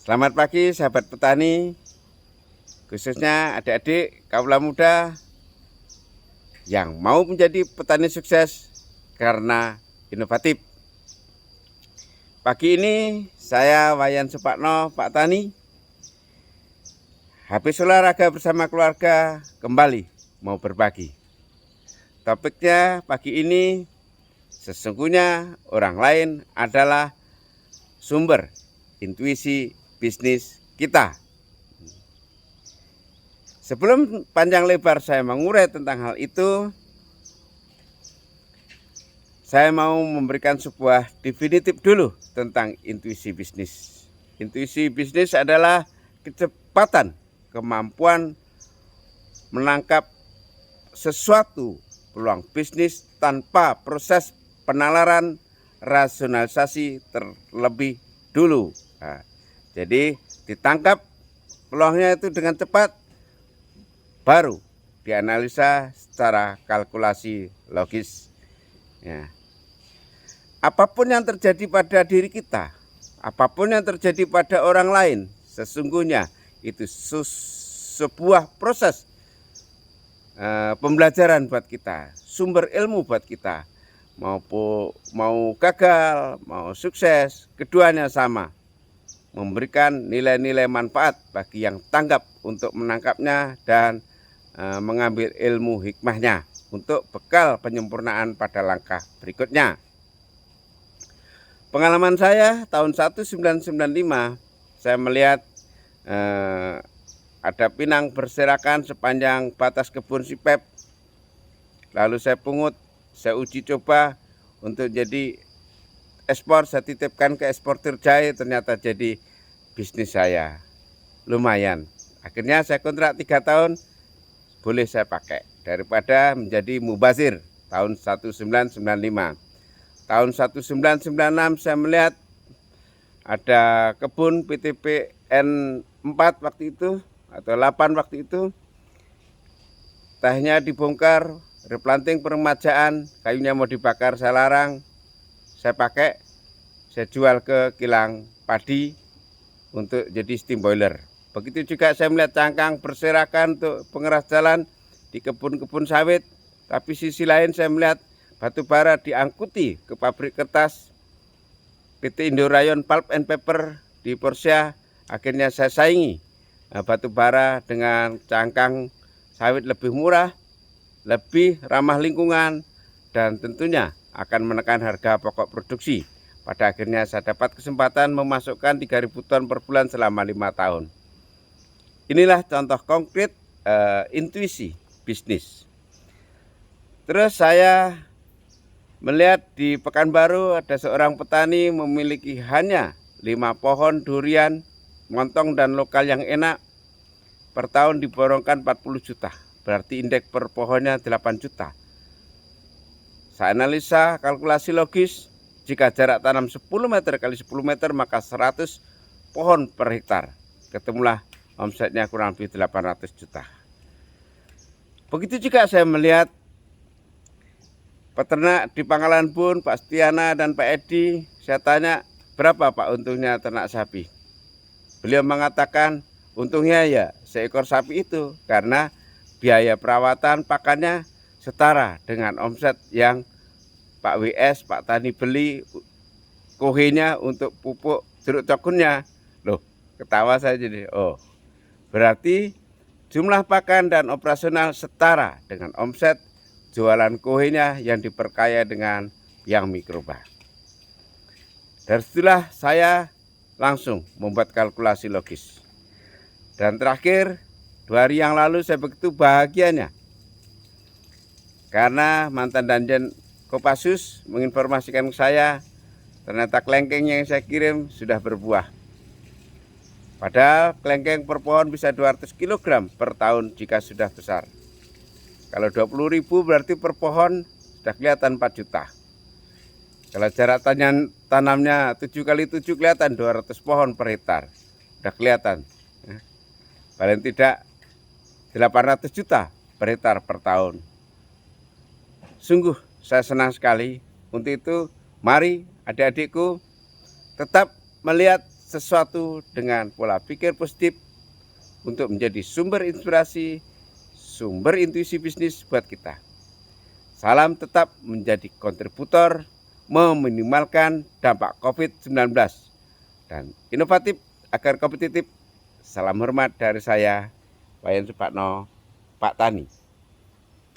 Selamat pagi sahabat petani, khususnya adik-adik kaula muda yang mau menjadi petani sukses karena inovatif. Pagi ini saya Wayan Supakno, Pak Tani, habis olahraga bersama keluarga kembali mau berbagi. Topiknya pagi ini sesungguhnya orang lain adalah sumber intuisi bisnis kita. Sebelum panjang lebar saya mengurai tentang hal itu, saya mau memberikan sebuah definitif dulu tentang intuisi bisnis. Intuisi bisnis adalah kecepatan, kemampuan menangkap sesuatu peluang bisnis tanpa proses penalaran rasionalisasi terlebih dulu. Nah, jadi ditangkap peluangnya itu dengan cepat, baru dianalisa secara kalkulasi logis. Ya. Apapun yang terjadi pada diri kita, apapun yang terjadi pada orang lain, sesungguhnya itu sebuah proses pembelajaran buat kita, sumber ilmu buat kita. Mau gagal, mau sukses, keduanya sama. Memberikan nilai-nilai manfaat bagi yang tanggap untuk menangkapnya dan mengambil ilmu hikmahnya untuk bekal penyempurnaan pada langkah berikutnya. Pengalaman saya tahun 1995, saya melihat ada pinang berserakan sepanjang batas kebun sipep. Lalu saya pungut, saya uji coba untuk jadi ekspor, saya titipkan ke eksportir jahe, ternyata jadi bisnis saya. Lumayan. Akhirnya saya kontrak 3 tahun, boleh saya pakai. Daripada menjadi mubazir tahun 1995. Tahun 1996 saya melihat ada kebun PTPN 4 waktu itu, atau 8 waktu itu. Tehnya dibongkar, replanting peremajaan, kayunya mau dibakar, saya larang. Saya pakai, saya jual ke kilang padi untuk jadi steam boiler. Begitu juga saya melihat cangkang berserakan untuk pengeras jalan di kebun-kebun sawit. Tapi sisi lain saya melihat batu bara diangkuti ke pabrik kertas PT Indorayon Pulp and Paper di Porsia. Akhirnya saya saingi batu bara dengan cangkang sawit lebih murah, lebih ramah lingkungan, dan tentunya akan menekan harga pokok produksi. Pada akhirnya saya dapat kesempatan memasukkan 3.000 ton per bulan selama 5 tahun. Inilah contoh konkret intuisi bisnis. Terus saya melihat di Pekanbaru ada seorang petani memiliki hanya 5 pohon durian, montong dan lokal yang enak. Per tahun diborongkan 40 juta, berarti indeks per pohonnya 8 juta. Saya analisa kalkulasi logis, jika jarak tanam 10 meter kali 10 meter maka 100 pohon per hektar. Ketemulah omsetnya kurang lebih 800 juta. Begitu juga saya melihat peternak di Pangkalan Bun, Pak Stiana dan Pak Edi. Saya tanya, berapa Pak untungnya ternak sapi? Beliau mengatakan, untungnya ya seekor sapi itu, karena biaya perawatan pakannya setara dengan omset yang Pak WS, Pak Tani beli kohenya untuk pupuk jeruk cokunnya. Loh, ketawa saya jadi, oh berarti jumlah pakan dan operasional setara dengan omset jualan kohenya yang diperkaya dengan yang mikroba. Dari situlah saya langsung membuat kalkulasi logis. Dan terakhir, 2 hari yang lalu saya begitu bahagianya karena mantan Danjen Kopassus menginformasikan ke saya ternyata kelengkeng yang saya kirim sudah berbuah. Padahal kelengkeng per pohon bisa 200 kg per tahun jika sudah besar. Kalau 20.000 berarti per pohon sudah kelihatan 4 juta. Kalau jarak tanamnya 7 kali 7 kelihatan 200 pohon per hektar. Sudah kelihatan. Paling tidak 800 juta per hektar per tahun. Sungguh saya senang sekali. Untuk itu mari adik-adikku tetap melihat sesuatu dengan pola pikir positif untuk menjadi sumber inspirasi, sumber intuisi bisnis buat kita. Salam tetap menjadi kontributor meminimalkan dampak COVID-19 dan inovatif agar kompetitif. Salam hormat dari saya, Wayan Supatno, Pak Tani.